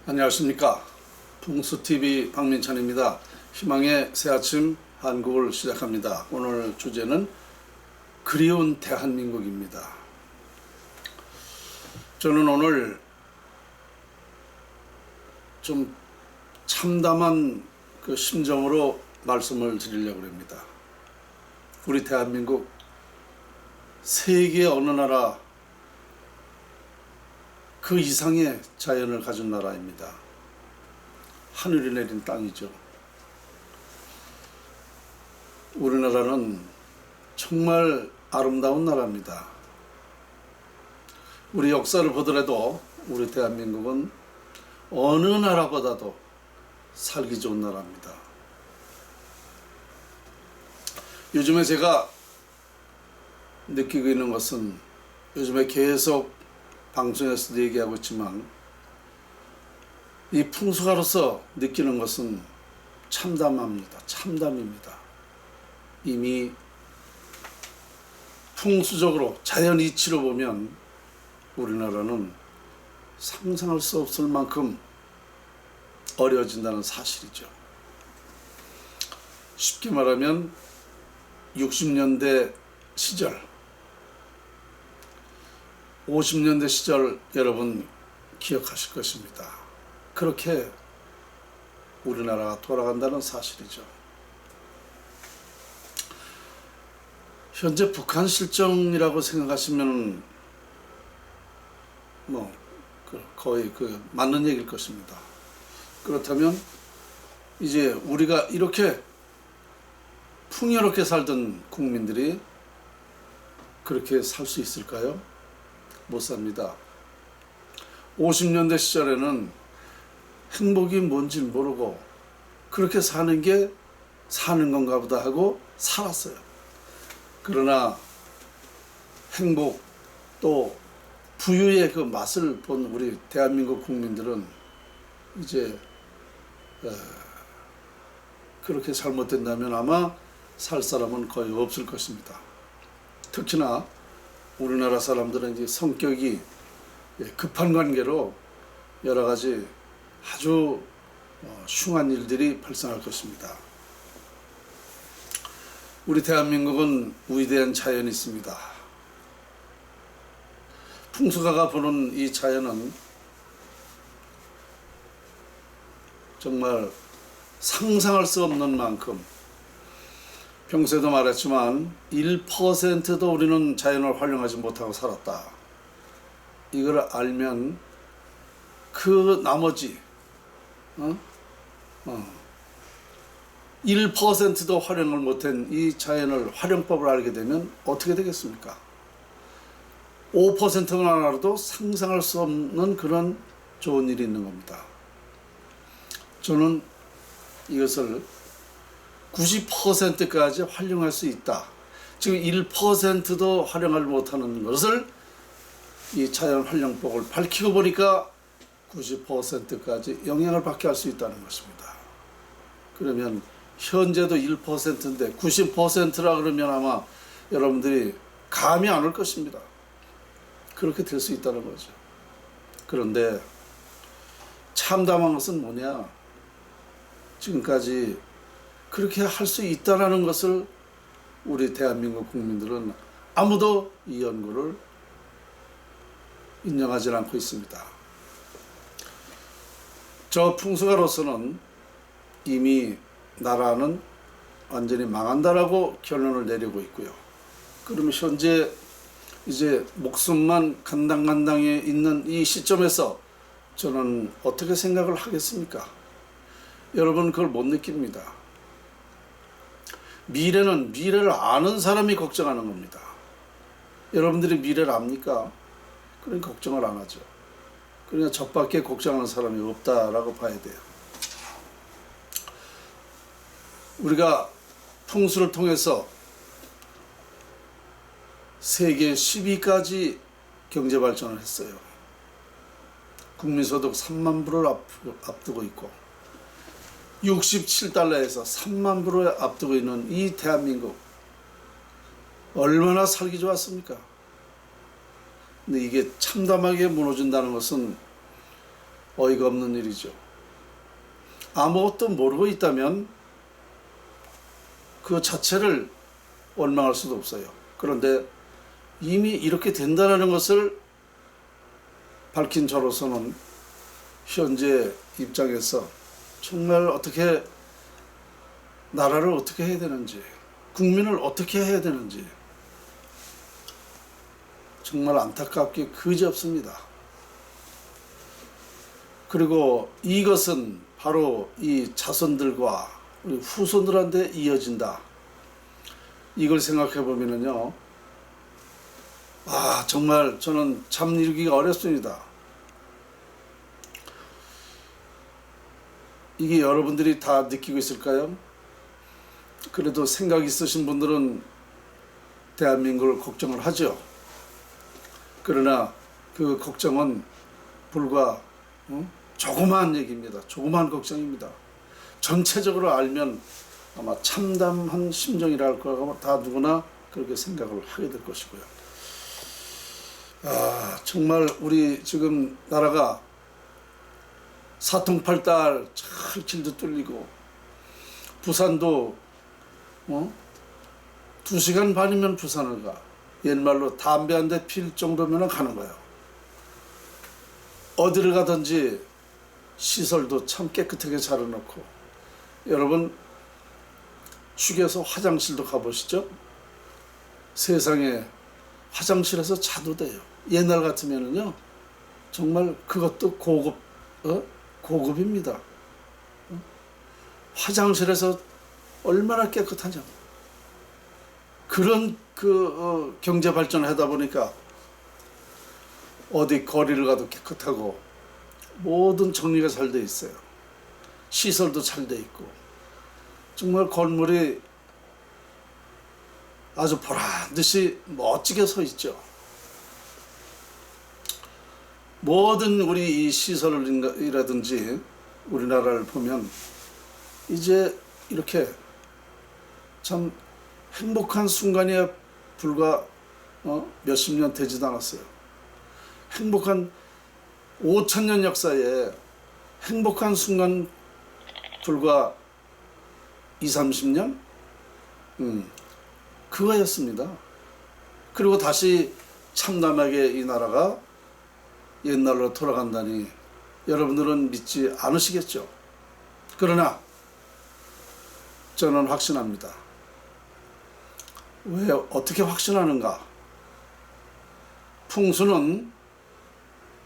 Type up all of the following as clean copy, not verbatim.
안녕하십니까. 풍수TV 박민찬입니다. 희망의 새아침 한국을 시작합니다. 오늘 주제는 그리운 대한민국입니다. 저는 오늘 좀 참담한 그 심정으로 말씀을 드리려고 합니다. 우리 대한민국 세계 어느 나라 그 이상의 자연을 가진 나라입니다. 하늘이 내린 땅이죠. 우리나라는 정말 아름다운 나라입니다. 우리 역사를 보더라도 우리 대한민국은 어느 나라보다도 살기 좋은 나라입니다. 요즘에 제가 느끼고 있는 것은, 요즘에 계속 방송에서도 얘기하고 있지만, 이 풍수가로서 느끼는 것은 참담합니다. 참담입니다. 이미 풍수적으로 자연 이치로 보면 우리나라는 상상할 수 없을 만큼 어려워진다는 사실이죠. 쉽게 말하면 60년대 시절, 50년대 시절 여러분 기억하실 것입니다. 그렇게 우리나라가 돌아간다는 사실이죠. 현재 북한 실정이라고 생각하시면 거의 맞는 얘기일 것입니다. 그렇다면 이제 우리가 이렇게 풍요롭게 살던 국민들이 그렇게 살 수 있을까요? 못 삽니다. 50년대 시절에는 행복이 뭔지 모르고 그렇게 사는 게 사는 건가 보다 하고 살았어요. 그러나 행복 또 부유의 그 맛을 본 우리 대한민국 국민들은 이제 그렇게 잘못된다면 아마 살 사람은 거의 없을 것입니다. 특히나 우리나라 사람들은 이제 성격이 급한 관계로 여러 가지 아주 흉한 일들이 발생할 것입니다. 우리 대한민국은 위대한 자연이 있습니다. 풍수가가 보는 이 자연은 정말 상상할 수 없는 만큼, 평소에도 말했지만 1%도 우리는 자연을 활용하지 못하고 살았다. 이걸 알면 그 나머지 1%도 활용을 못한 이 자연을 활용법을 알게 되면 어떻게 되겠습니까? 5%만 알아도 상상할 수 없는 그런 좋은 일이 있는 겁니다. 저는 이것을 90%까지 활용할 수 있다. 지금 1%도 활용을 못하는 것을 이 자연 활용법을 밝히고 보니까 90%까지 영향을 받게 할 수 있다는 것입니다. 그러면 현재도 1%인데 90%라 그러면 아마 여러분들이 감이 안 올 것입니다. 그렇게 될 수 있다는 거죠. 그런데 참담한 것은 뭐냐? 지금까지 그렇게 할 수 있다는 것을 우리 대한민국 국민들은 아무도 이 연구를 인정하지 않고 있습니다. 저 풍수가로서는 이미 나라는 완전히 망한다라고 결론을 내리고 있고요. 그러면 현재 이제 목숨만 간당간당해 있는 이 시점에서 저는 어떻게 생각을 하겠습니까? 여러분 그걸 못 느낍니다. 미래는 미래를 아는 사람이 걱정하는 겁니다. 여러분들이 미래를 압니까? 그러니까 걱정을 안 하죠. 그러니까 저밖에 걱정하는 사람이 없다라고 봐야 돼요. 우리가 풍수를 통해서 세계 10위까지 경제 발전을 했어요. 국민소득 3만 불을 앞두고 있고 67달러에서 3만 불을 앞두고 있는 이 대한민국 얼마나 살기 좋았습니까? 근데 이게 참담하게 무너진다는 것은 어이가 없는 일이죠. 아무것도 모르고 있다면 그 자체를 원망할 수도 없어요. 그런데 이미 이렇게 된다는 것을 밝힌 저로서는 현재 입장에서 정말 어떻게 나라를 어떻게 해야 되는지, 국민을 어떻게 해야 되는지 정말 안타깝게 그지없습니다. 그리고 이것은 바로 이 자손들과 우리 후손들한테 이어진다. 이걸 생각해 보면은요, 정말 저는 참 이루기가 어렵습니다. 이게 여러분들이 다 느끼고 있을까요? 그래도 생각 있으신 분들은 대한민국을 걱정을 하죠. 그러나 그 걱정은 불과 조그마한 얘기입니다. 조그마한 걱정입니다. 전체적으로 알면 아마 참담한 심정이랄 거고 다 누구나 그렇게 생각을 하게 될 것이고요. 정말 우리 지금 나라가 사통팔달 잘 길도 뚫리고 부산도 2시간 반이면 부산을 가. 옛말로 담배 한 대 필 정도면 가는 거예요. 어디를 가든지 시설도 참 깨끗하게 차려놓고, 여러분 휴게소 화장실도 가보시죠. 세상에 화장실에서 자도 돼요. 옛날 같으면은요 정말 그것도 고급입니다. 화장실에서 얼마나 깨끗하냐고. 그런 경제 발전을 하다 보니까 어디 거리를 가도 깨끗하고 모든 정리가 잘 돼 있어요. 시설도 잘 돼 있고 정말 건물이 아주 보란 듯이 멋지게 서 있죠. 모든 우리 이 시설이라든지 우리나라를 보면 이제 이렇게 참 행복한 순간이 불과 몇십 년 되지도 않았어요. 행복한 5,000년 역사에 행복한 순간 불과 20-30년? 그거였습니다. 그리고 다시 참담하게 이 나라가 옛날로 돌아간다니 여러분들은 믿지 않으시겠죠. 그러나 저는 확신합니다. 왜 어떻게 확신하는가? 풍수는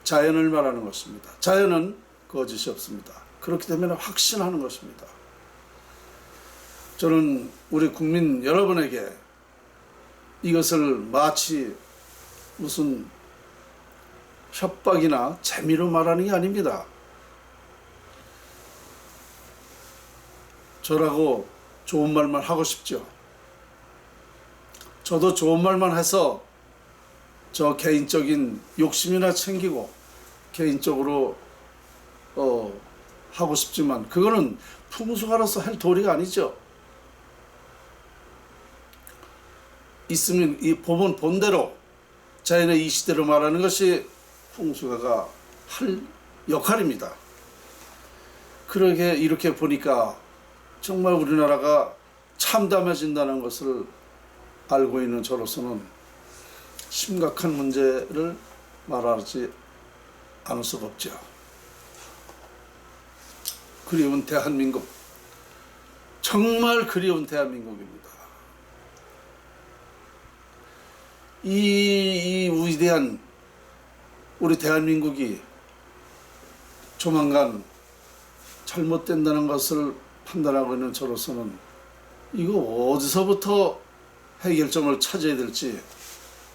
자연을 말하는 것입니다. 자연은 거짓이 없습니다. 그렇기 때문에 확신하는 것입니다. 저는 우리 국민 여러분에게 이것을 마치 무슨 협박이나 재미로 말하는 게 아닙니다. 저라고 좋은 말만 하고 싶죠. 저도 좋은 말만 해서 저 개인적인 욕심이나 챙기고 개인적으로 하고 싶지만 그거는 풍수가로서 할 도리가 아니죠. 있으면 이 법은 본대로 자연의 이 시대로 말하는 것이 풍수가가 할 역할입니다. 그러게 이렇게 보니까 정말 우리나라가 참담해진다는 것을 알고 있는 저로서는 심각한 문제를 말하지 않을 수가 없죠. 그리운 대한민국, 정말 그리운 대한민국입니다. 이 위대한 우리 대한민국이 조만간 잘못된다는 것을 판단하고 있는 저로서는 이거 어디서부터 해결점을 찾아야 될지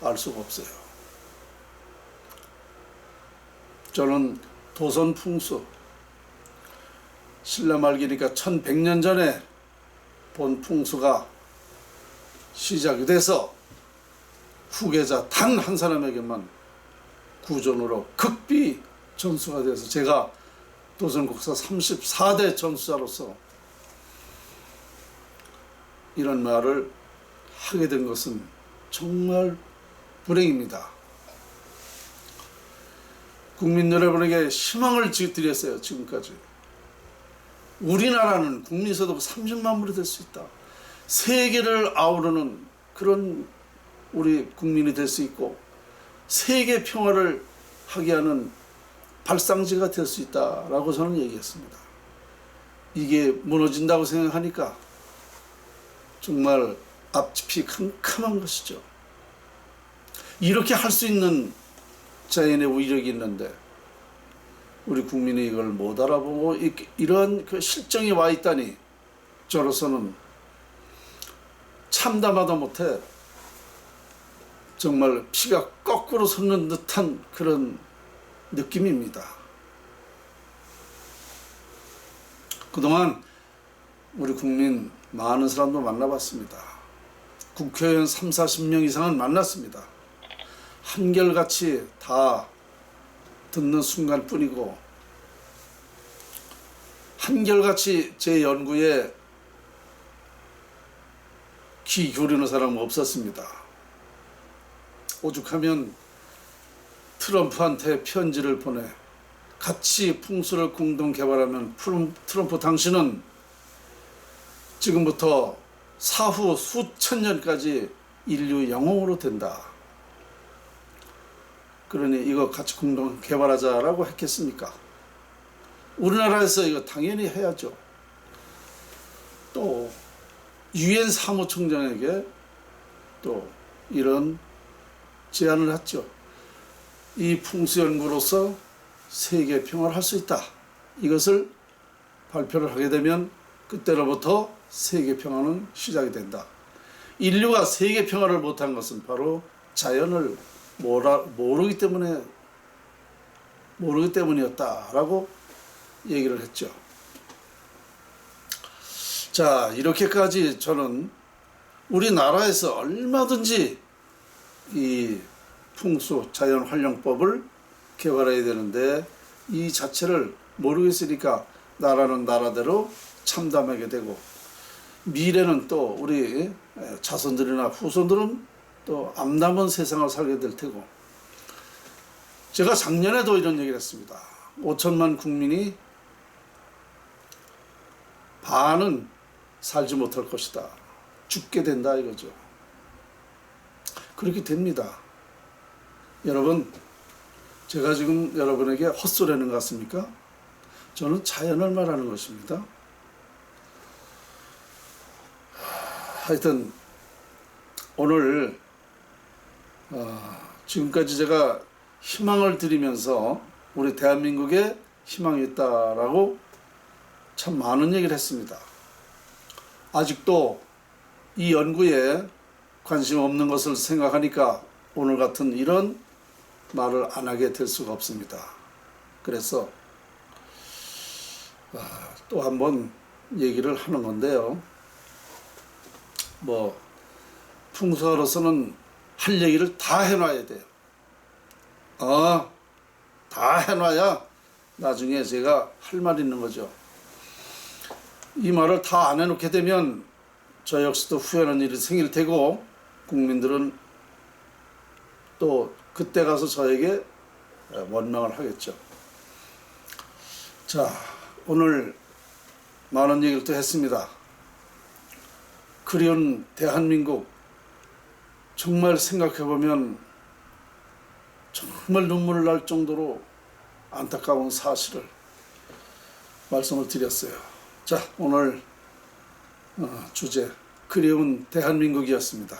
알 수가 없어요. 저는 도선 풍수, 신라 말기니까 1100년 전에 본 풍수가 시작이 돼서 후계자 단 한 사람에게만 구전으로 극비 전수가 돼서 제가 도선국사 34대 전수자로서 이런 말을 하게 된 것은 정말 불행입니다. 국민 여러분에게 희망을 드렸어요. 지금까지. 우리나라는 국민소득 30만 불이 될 수 있다. 세계를 아우르는 그런 우리 국민이 될 수 있고 세계 평화를 하게 하는 발상지가 될 수 있다라고 저는 얘기했습니다. 이게 무너진다고 생각하니까 정말 앞집이 캄캄한 것이죠. 이렇게 할 수 있는 자연의 위력이 있는데 우리 국민이 이걸 못 알아보고 이런 그 실정이 와 있다니 저로서는 참담하다 못해 정말 피가 거꾸로 솟는 듯한 그런 느낌입니다. 그동안 우리 국민 많은 사람도 만나봤습니다. 국회의원 30-40명 이상은 만났습니다. 한결같이 다 듣는 순간뿐이고 한결같이 제 연구에 귀 기울이는 사람은 없었습니다. 오죽하면 트럼프한테 편지를 보내 같이 풍수를 공동 개발하면 트럼프 당신은 지금부터 사후 수천 년까지 인류 영웅으로 된다. 그러니 이거 같이 공동 개발하자라고 했겠습니까? 우리나라에서 이거 당연히 해야죠. 또 유엔 사무총장에게 또 이런 제안을 했죠. 이 풍수연구로서 세계 평화를 할 수 있다. 이것을 발표를 하게 되면 그때로부터 세계 평화는 시작이 된다. 인류가 세계 평화를 못한 것은 바로 자연을 모르기 때문이었다라고 얘기를 했죠. 자, 이렇게까지 저는 우리나라에서 얼마든지 이 풍수 자연 활용법을 개발해야 되는데 이 자체를 모르겠으니까 나라는 나라대로 참담하게 되고 미래는 또 우리 자손들이나 후손들은 또 암남은 세상을 살게 될 테고 제가 작년에도 이런 얘기를 했습니다. 5천만 국민이 반은 살지 못할 것이다. 죽게 된다 이거죠. 그렇게 됩니다. 여러분 제가 지금 여러분에게 헛소리하는 것 같습니까? 저는 자연을 말하는 것입니다. 하여튼 오늘 지금까지 제가 희망을 드리면서 우리 대한민국에 희망이 있다라고 참 많은 얘기를 했습니다. 아직도 이 연구에 관심 없는 것을 생각하니까 오늘 같은 이런 말을 안 하게 될 수가 없습니다. 그래서 또 한번 얘기를 하는 건데요. 뭐 풍수가로서는 할 얘기를 다 해놔야 돼요. 다 해놔야 나중에 제가 할 말이 있는 거죠. 이 말을 다 안 해놓게 되면 저 역시도 후회하는 일이 생길 테고 국민들은 또 그때 가서 저에게 원망을 하겠죠. 자, 오늘 많은 얘기를 또 했습니다. 그리운 대한민국 정말 생각해보면 정말 눈물 날 정도로 안타까운 사실을 말씀을 드렸어요. 자, 오늘 주제 그리운 대한민국이었습니다.